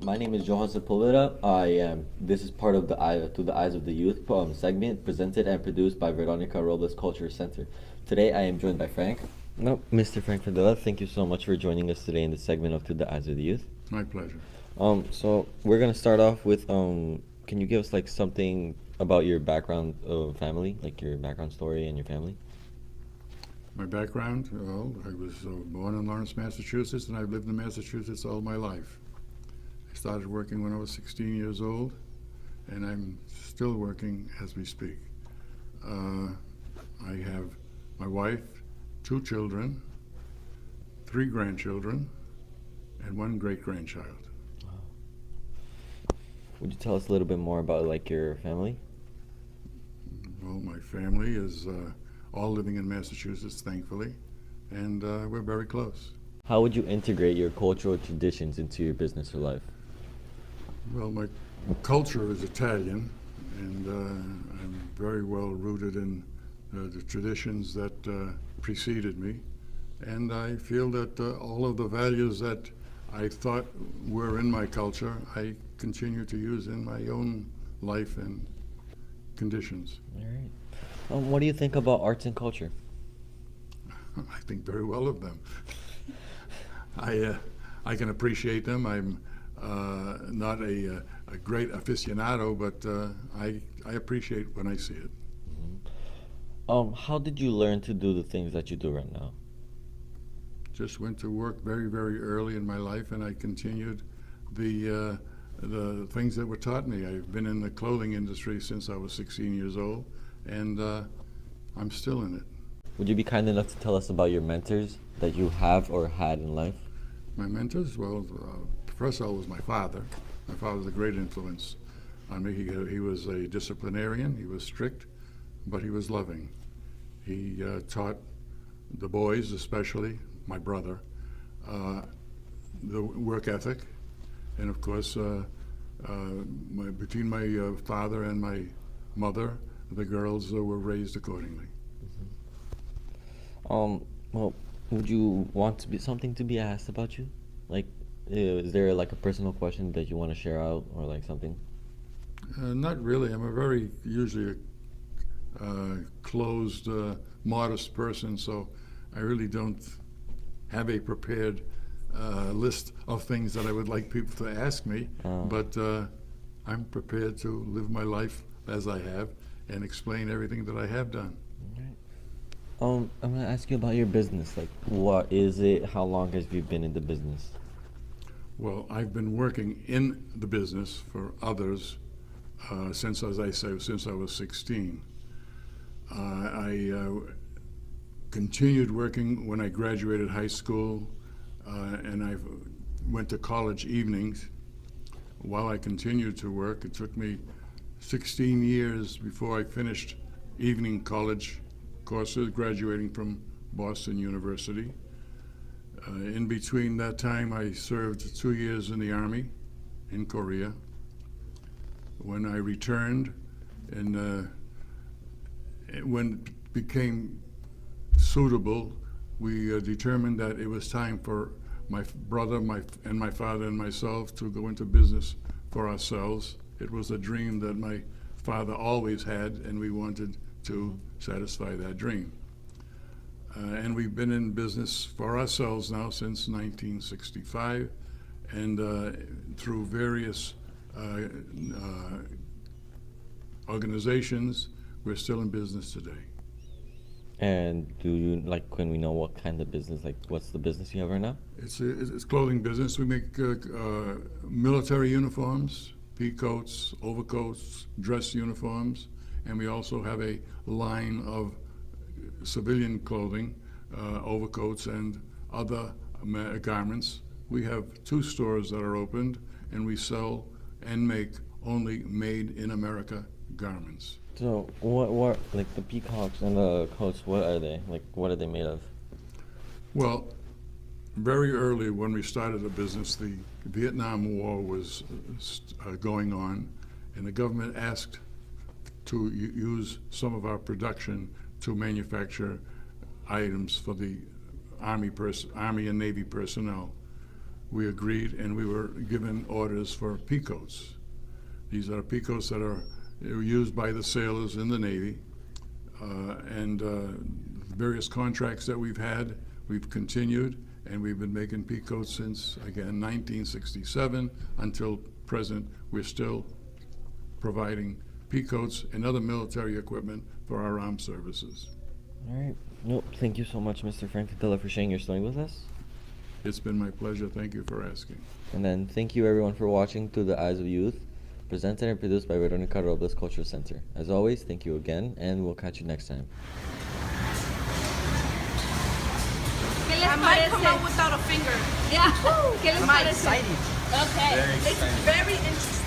My name is Johan Sepulveda. This is part of the Through the Eyes of the Youth segment presented and produced by Veronica Robles Culture Center. Today I am joined by Frank. No, Mr. Frank Fredela, thank you so much for joining us today in the segment of Through the Eyes of the Youth. My pleasure. So we're gonna start off with can you give us like something about your background of family, like your background story and your family? My background, well, I was born in Lawrence, Massachusetts, and I've lived in Massachusetts all my life. I started working when I was 16 years old, and I'm still working as we speak. I have my wife, 2 children, 3 grandchildren, and 1 great-grandchild. Would you tell us a little bit more about like your family? Well, my family is all living in Massachusetts, thankfully, and we're very close. How would you integrate your cultural traditions into your business or life? Well, my culture is Italian, and I'm very well rooted in the traditions that preceded me. And I feel that all of the values that I thought were in my culture, I continue to use in my own life and conditions. All right. What do you think about arts and culture? I think very well of them. I can appreciate them. I'm not a great aficionado, but I appreciate when I see it. How did you learn to do the things that you do right now? Just went to work very, very early in my life, and I continued the things that were taught me. I've been in the clothing industry since I was 16 years old, and I'm still in it. Would you be kind enough to tell us about your mentors that you have or had in life? My mentors, well, first of all, was my father. My father was a great influence on me. He was a disciplinarian. He was strict, but he was loving. He taught the boys, especially my brother, the work ethic, and of course, between my father and my mother, the girls were raised accordingly. Well, would you want to be something to be asked about you? Like, is there like a personal question that you want to share out, or like something? Not really. I'm a very usually closed, modest person, so I really don't have a prepared list of things that I would like people to ask me, but I'm prepared to live my life as I have and explain everything that I have done. I'm gonna ask you about your business. Like, what is it? How long have you been in the business? Well, I've been working in the business for others since, as I say, since I was 16. I continued working when I graduated high school, and I went to college evenings. While I continued to work, it took me 16 years before I finished evening college courses, graduating from Boston University. In between that time, I served 2 years in the Army in Korea. When I returned, and when it became suitable, we determined that it was time for my brother, and my father and myself to go into business for ourselves. It was a dream that my father always had, and we wanted to satisfy that dream. And we've been in business for ourselves now since 1965, and through various organizations, we're still in business today. And do you like? Can we know what kind of business? Like, what's the business you have right now? It's clothing business. We make military uniforms, pea coats, overcoats, dress uniforms, and we also have a line of civilian clothing, overcoats and other garments. We have 2 stores that are opened, and we sell and make only made in America garments. So, what, like the peacocks and the coats? What are they? Like, what are they made of? Well, very early when we started the business, the Vietnam War was going on, and the government asked to use some of our production to manufacture items for the Army and Navy personnel. we agreed and we were given orders for peacoats. These are peacoats that are used by the sailors in the Navy. And various contracts that we've had, we've continued, and we've been making peacoats since, again, 1967 until present. We're still providing peacoats and other military equipment for our armed services. All right. Nope. Thank you so much, Mr. Frank Fredela, for sharing your story with us. It's been my pleasure. Thank you for asking. And then thank you everyone for watching Through the Eyes of Youth, presented and produced by Veronica Robles Culture Center. As always, thank you again, and we'll catch you next time. I might come out without a finger. Yeah. ¿Qué les I'm parece? excited. Okay. It's very interesting.